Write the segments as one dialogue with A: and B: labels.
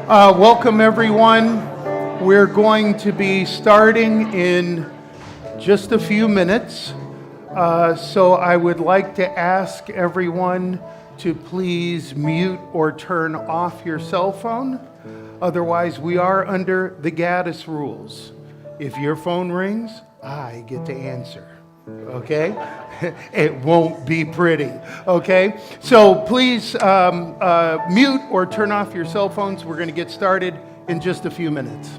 A: Welcome, everyone. We're going to be starting in just a few minutes. So I would like to ask everyone to please mute or turn off your cell phone. Otherwise, we are under the Gaddis rules. If your phone rings, I get to answer. Okay? It won't be pretty. Okay? So please mute or turn off your cell phones. We're going to get started in just a few minutes.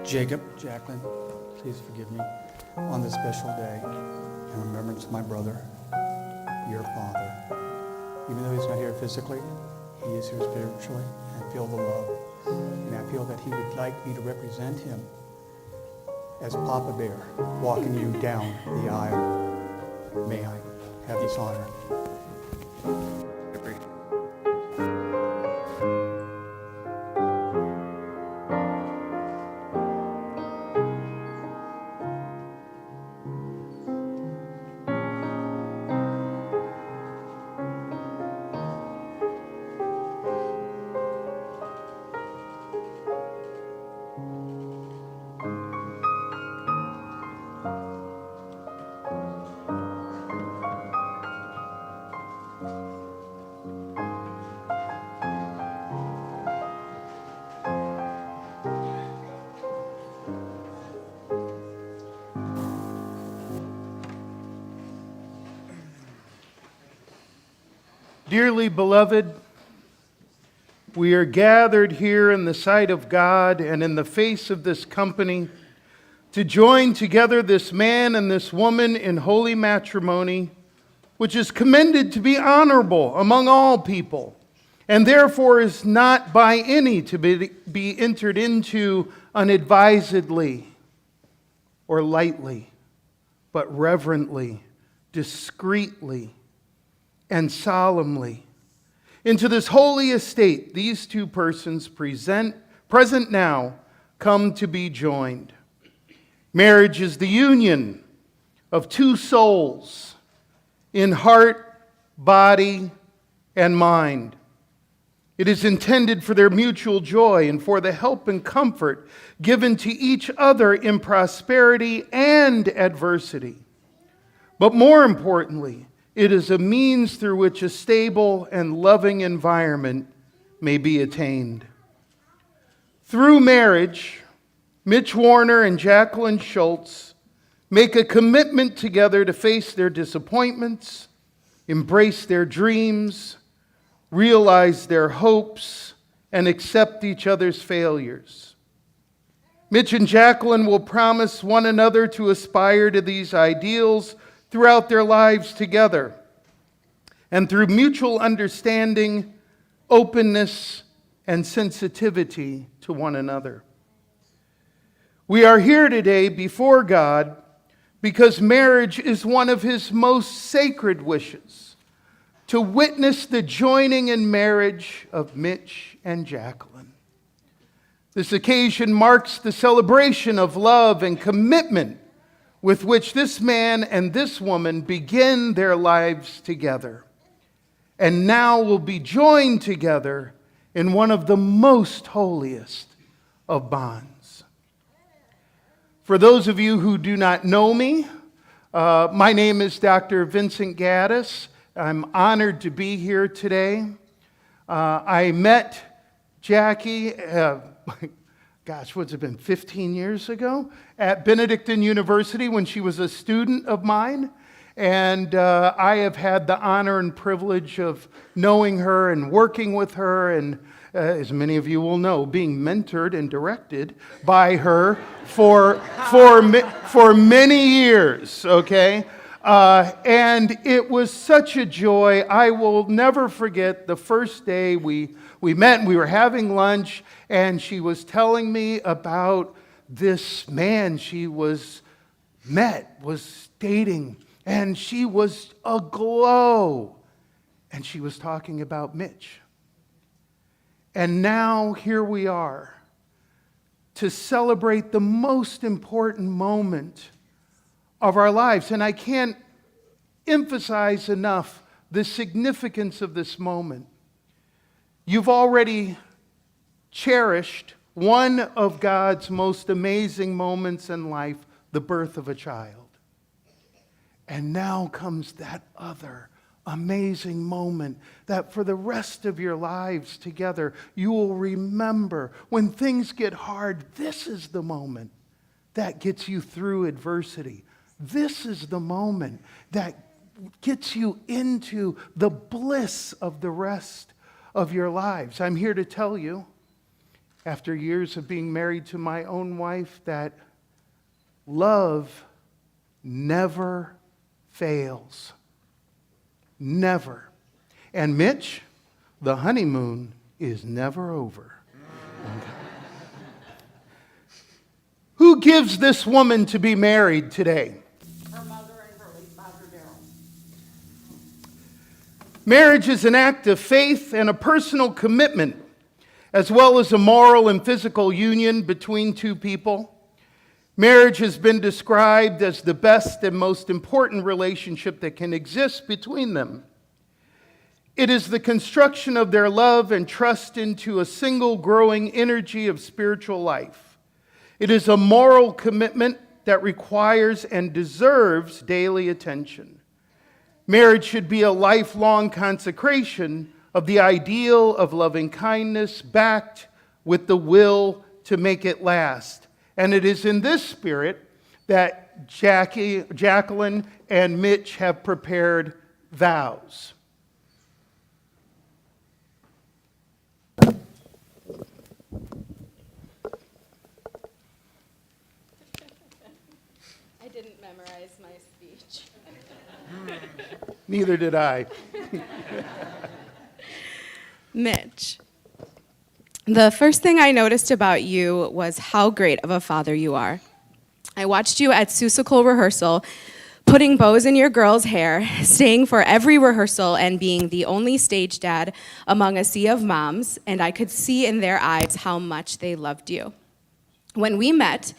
B: Jacob, Jacqueline, please forgive me on this special day in remembrance of my brother, your father. Even though he's not here physically, he is here spiritually, and I feel the love. And I feel that he would like me to represent him as Papa Bear walking you down the aisle. May I have this honor?
A: Dearly beloved, we are gathered here in the sight of God and in the face of this company to join together this man and this woman in holy matrimony, which is commended to be honorable among all people, and therefore is not by any to be entered into unadvisedly or lightly, but reverently, discreetly, and solemnly. Into this holy estate, these two persons present now come to be joined. Marriage is the union of two souls in heart, body, and mind. It is intended for their mutual joy and for the help and comfort given to each other in prosperity and adversity. But more importantly, it is a means through which a stable and loving environment may be attained. Through marriage, Mitch Warner and Jacqueline Schultz make a commitment together to face their disappointments, embrace their dreams, realize their hopes, and accept each other's failures. Mitch and Jacqueline will promise one another to aspire to these ideals throughout their lives together, and through mutual understanding, openness, and sensitivity to one another. We are here today before God because marriage is one of His most sacred wishes, to witness the joining in marriage of Mitch and Jacqueline. This occasion marks the celebration of love and commitment with which this man and this woman begin their lives together, and now will be joined together in one of the most holiest of bonds. For those of you who do not know me, my name is Dr. Vincent Gaddis. I'm honored to be here today. I met Jackie, what's it been, 15 years ago, at Benedictine University when she was a student of mine. And I have had the honor and privilege of knowing her and working with her, and as many of you will know, being mentored and directed by her for many years, okay? And it was such a joy. I will never forget the first day we met and we were having lunch, and she was telling me about this man she was dating, and she was aglow. And she was talking about Mitch. And now here we are to celebrate the most important moment of our lives. And I can't emphasize enough the significance of this moment. You've already cherished one of God's most amazing moments in life, the birth of a child. And now comes that other amazing moment that for the rest of your lives together, you will remember when things get hard. This is the moment that gets you through adversity. This is the moment that gets you into the bliss of the rest of your lives. I'm here to tell you, after years of being married to my own wife, that love never fails. Never. And Mitch, the honeymoon is never over. Okay. Who gives this woman to be married today?
C: Her mother and her late father, Darrell.
A: Marriage is an act of faith and a personal commitment, as well as a moral and physical union between two people. Marriage has been described as the best and most important relationship that can exist between them. It is the construction of their love and trust into a single growing energy of spiritual life. It is a moral commitment that requires and deserves daily attention. Marriage should be a lifelong consecration of the ideal of loving kindness backed with the will to make it last. And it is in this spirit that Jacqueline and Mitch have prepared vows.
C: I didn't memorize my speech.
A: Neither did I.
C: Mitch, the first thing I noticed about you was how great of a father you are. I watched you at Seussical rehearsal, putting bows in your girls' hair, staying for every rehearsal, and being the only stage dad among a sea of moms, and I could see in their eyes how much they loved you. When we met,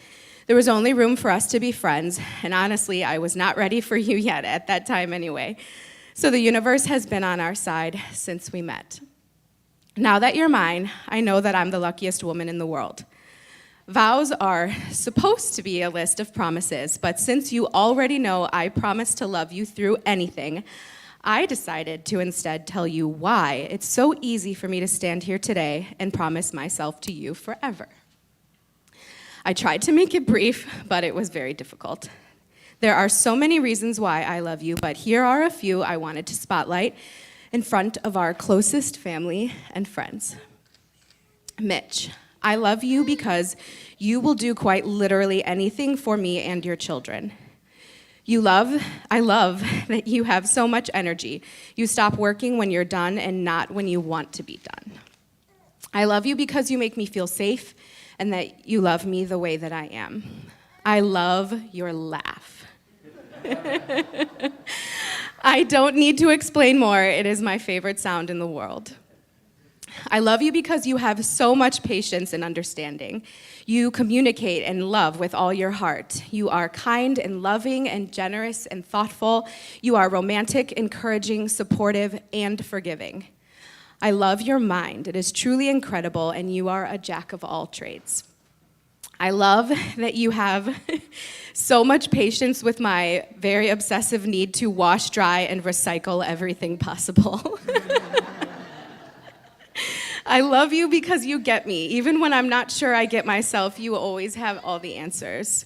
C: there was only room for us to be friends, and honestly, I was not ready for you yet at that time anyway. So the universe has been on our side since we met. Now that you're mine, I know that I'm the luckiest woman in the world. Vows are supposed to be a list of promises, but since you already know I promise to love you through anything, I decided to instead tell you why it's so easy for me to stand here today and promise myself to you forever. I tried to make it brief, but it was very difficult. There are so many reasons why I love you, but here are a few I wanted to spotlight in front of our closest family and friends. Mitch, I love you because you will do quite literally anything for me and your children. I love that you have so much energy. You stop working when you're done and not when you want to be done. I love you because you make me feel safe and that you love me the way that I am. I love your laugh. I don't need to explain more. It is my favorite sound in the world. I love you because you have so much patience and understanding. You communicate and love with all your heart. You are kind and loving and generous and thoughtful. You are romantic, encouraging, supportive, and forgiving. I love your mind. It is truly incredible, and you are a jack of all trades. I love that you have so much patience with my very obsessive need to wash, dry, and recycle everything possible. I love you because you get me. Even when I'm not sure I get myself, you always have all the answers.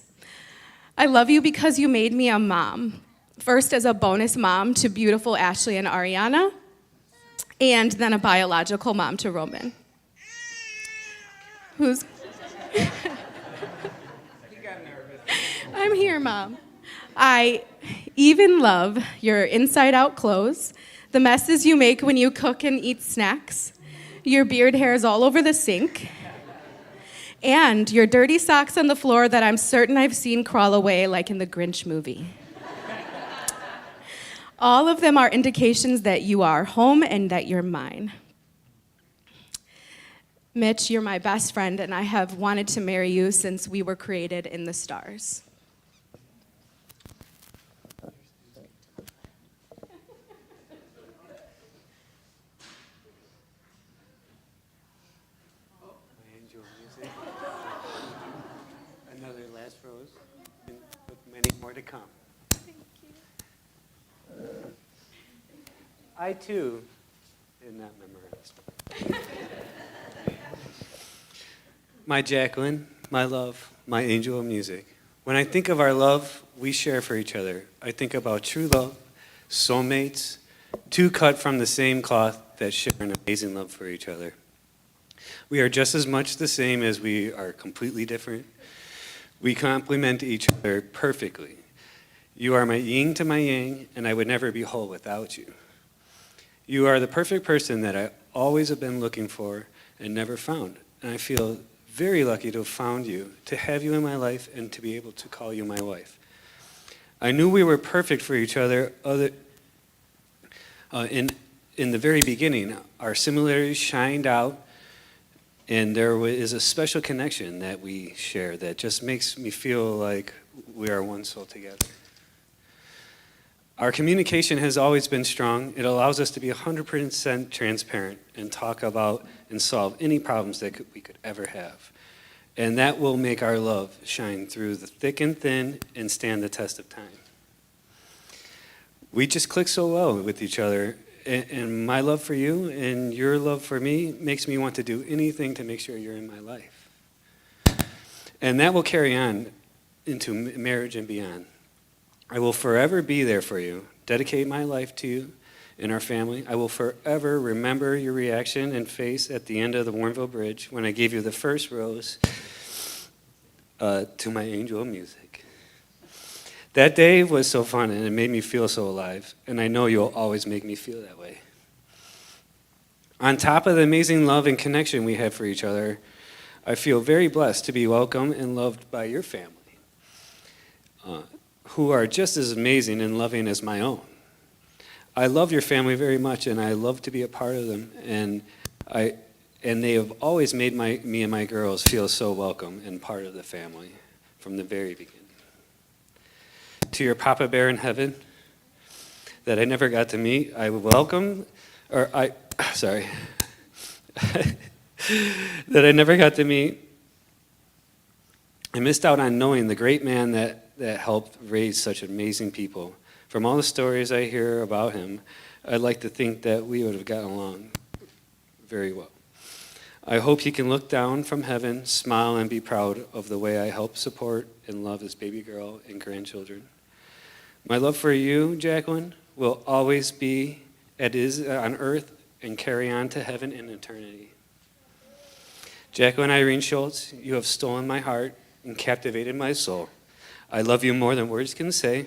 C: I love you because you made me a mom. First as a bonus mom to beautiful Ashley and Ariana, and then a biological mom to Roman. Who's... I'm here, Mom. I even love your inside-out clothes, the messes you make when you cook and eat snacks, your beard hairs all over the sink, and your dirty socks on the floor that I'm certain I've seen crawl away like in the Grinch movie. All of them are indications that you are home and that you're mine. Mitch, you're my best friend, and I have wanted to marry you since we were created in the stars.
D: Another last rose, and with many more to come.
C: Thank you.
D: I too did not memorize. My Jacqueline, my love, my angel of music. When I think of our love we share for each other, I think about true love, soulmates, two cut from the same cloth that share an amazing love for each other. We are just as much the same as we are completely different. We complement each other perfectly. You are my yin to my yang, and I would never be whole without you. You are the perfect person that I always have been looking for and never found. And I feel very lucky to have found you, to have you in my life, and to be able to call you my wife. I knew we were perfect for each other in the very beginning. Our similarities shined out, and there is a special connection that we share that just makes me feel like we are one soul together. Our communication has always been strong. It allows us to be 100% transparent and talk about and solve any problems that we could ever have. And that will make our love shine through the thick and thin and stand the test of time. We just click so well with each other, and my love for you and your love for me makes me want to do anything to make sure you're in my life. And that will carry on into marriage and beyond. I will forever be there for you, dedicate my life to you and our family. I will forever remember your reaction and face at the end of the Warrenville Bridge when I gave you the first rose to my angel of music. That day was so fun, and it made me feel so alive, and I know you'll always make me feel that way. On top of the amazing love and connection we have for each other, I feel very blessed to be welcomed and loved by your family, who are just as amazing and loving as my own. I love your family very much, and I love to be a part of them, and they have always made me and my girls feel so welcome and part of the family from the very beginning. To your Papa Bear in heaven that I never got to meet, I that I never got to meet. I missed out on knowing the great man that helped raise such amazing people. From all the stories I hear about him, I'd like to think that we would have gotten along very well. I hope he can look down from heaven, smile, and be proud of the way I help support and love his baby girl and grandchildren. My love for you, Jacqueline, will always be as is on earth and carry on to heaven in eternity. Jacqueline Irene Schultz, you have stolen my heart and captivated my soul. I love you more than words can say.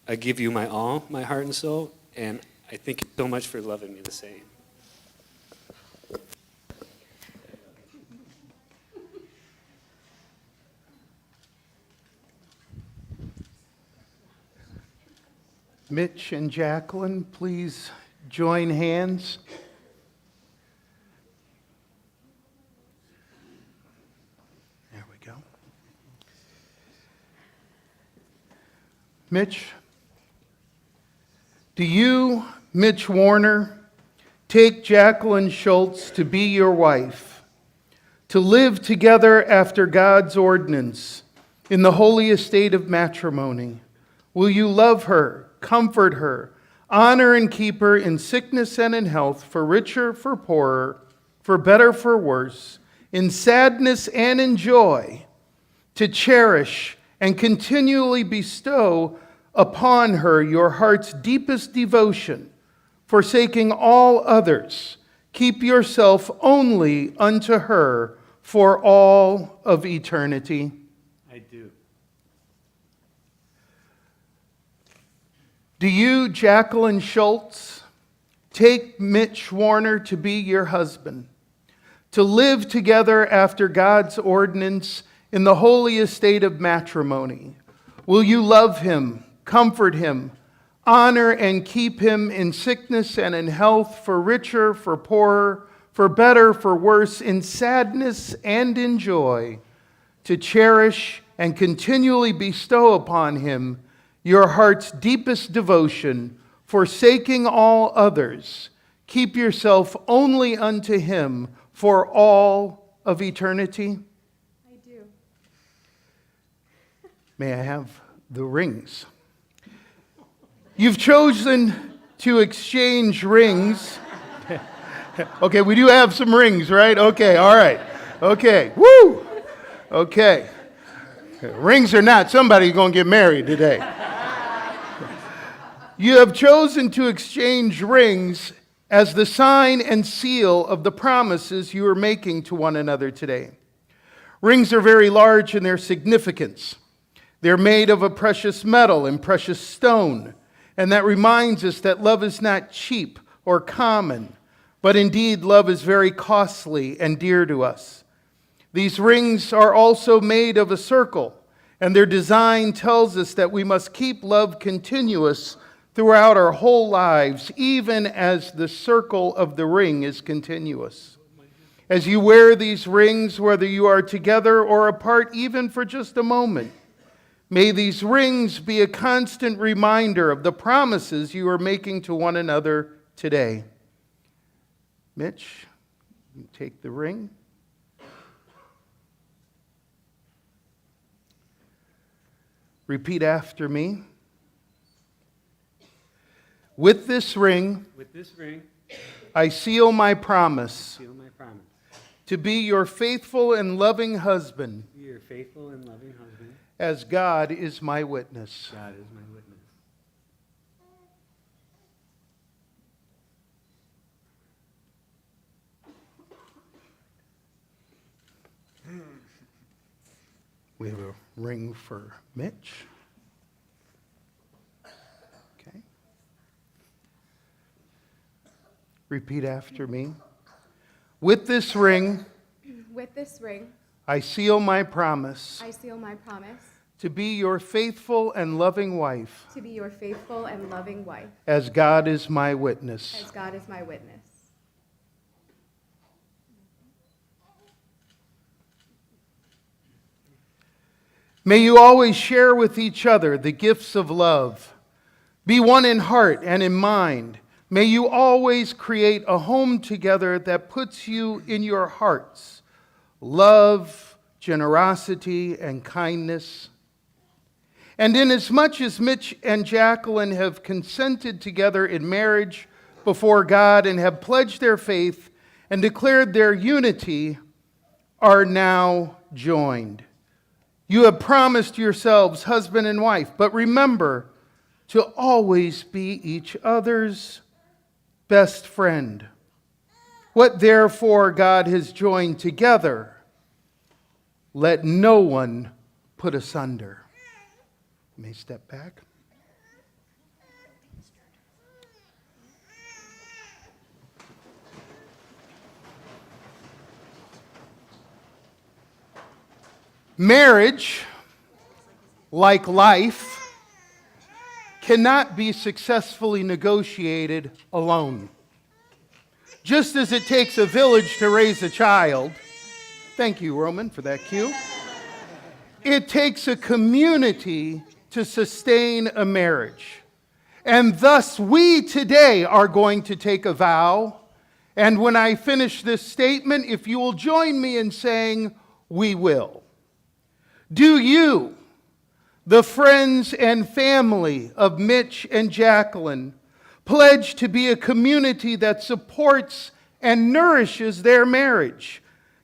D: I give you my all, my heart and soul, and I thank you so much for loving me the same.
A: Mitch and Jacqueline, please join hands. There we go. Mitch, do you, Mitch Warner, take Jacqueline Schultz to be your wife, to live together after God's ordinance in the holy estate of matrimony? Will you love her, comfort her, honor and keep her in sickness and in health, for richer, for poorer, for better, for worse, in sadness and in joy, to cherish and continually bestow upon her your heart's deepest devotion, forsaking all others, keep yourself only unto her for all of eternity?
D: I do.
A: Do you, Jacqueline Schultz, take Mitch Warner to be your husband, to live together after God's ordinance in the holy estate of matrimony? Will you love him, comfort him, honor and keep him in sickness and in health, for richer, for poorer, for better, for worse, in sadness and in joy, to cherish and continually bestow upon him your heart's deepest devotion, forsaking all others, keep yourself only unto him for all of eternity?
C: I do.
A: May I have the rings? You've chosen to exchange rings. Okay, we do have some rings, right? Okay, all right. Okay, woo! Okay. Rings or not, somebody's going to get married today. You have chosen to exchange rings as the sign and seal of the promises you are making to one another today. Rings are very large in their significance. They're made of a precious metal and precious stone, and that reminds us that love is not cheap or common, but indeed love is very costly and dear to us. These rings are also made of a circle, and their design tells us that we must keep love continuous throughout our whole lives, even as the circle of the ring is continuous. As you wear these rings, whether you are together or apart, even for just a moment, may these rings be a constant reminder of the promises you are making to one another today. Mitch, you take the ring. Repeat after me. With this ring, I seal my promise to be your faithful and loving husband, as God is my witness.
D: God is my witness.
A: We have a ring for Mitch. Okay. Repeat after me. With this ring, I seal my promise
C: I seal my promise
A: to be your faithful and loving wife,
C: to be your faithful and loving wife,
A: as God is my witness.
C: as God is my witness.
A: May you always share with each other the gifts of love. Be one in heart and in mind, May you always create a home together that puts you in your hearts love, generosity, and kindness. And inasmuch as Mitch and Jacqueline have consented together in marriage before God and have pledged their faith and declared their unity, are now joined. You have promised yourselves husband and wife, but remember to always be each other's best friend. What therefore God has joined together, let no one put asunder. You may step back. Marriage, like life, cannot be successfully negotiated alone. Just as it takes a village to raise a child, thank you, Roman, for that cue, it takes a community to sustain a marriage. And thus, we today are going to take a vow. And when I finish this statement, if you will join me in saying, we will. Do you, the friends and family of Mitch and Jacqueline, pledge to be a community that supports and nourishes their marriage,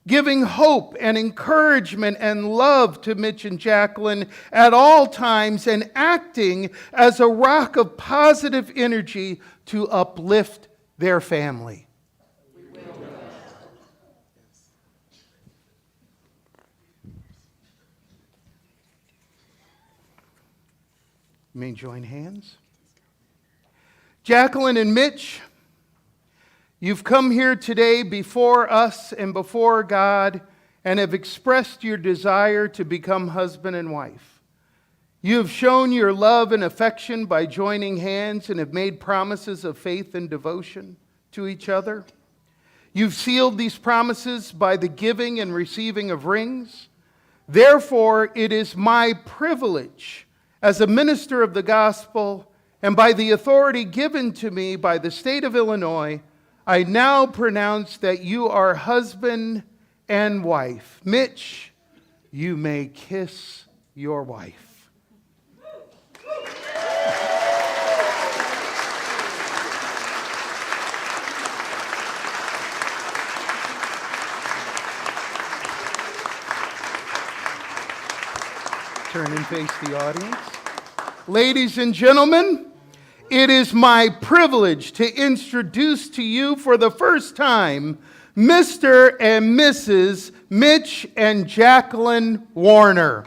A: giving hope and encouragement and love to Mitch and Jacqueline at all times and acting as a rock of positive energy to uplift their family? You may join hands. Jacqueline and Mitch, you've come here today before us and before God and have expressed your desire to become husband and wife. You have shown your love and affection by joining hands and have made promises of faith and devotion to each other. You've sealed these promises by the giving and receiving of rings. Therefore, it is my privilege as a minister of the gospel, and by the authority given to me by the state of Illinois, I now pronounce that you are husband and wife. Mitch, you may kiss your wife. Turn and face the audience. Ladies and gentlemen, it is my privilege to introduce to you for the first time Mr. and Mrs. Mitch and Jacqueline Warner.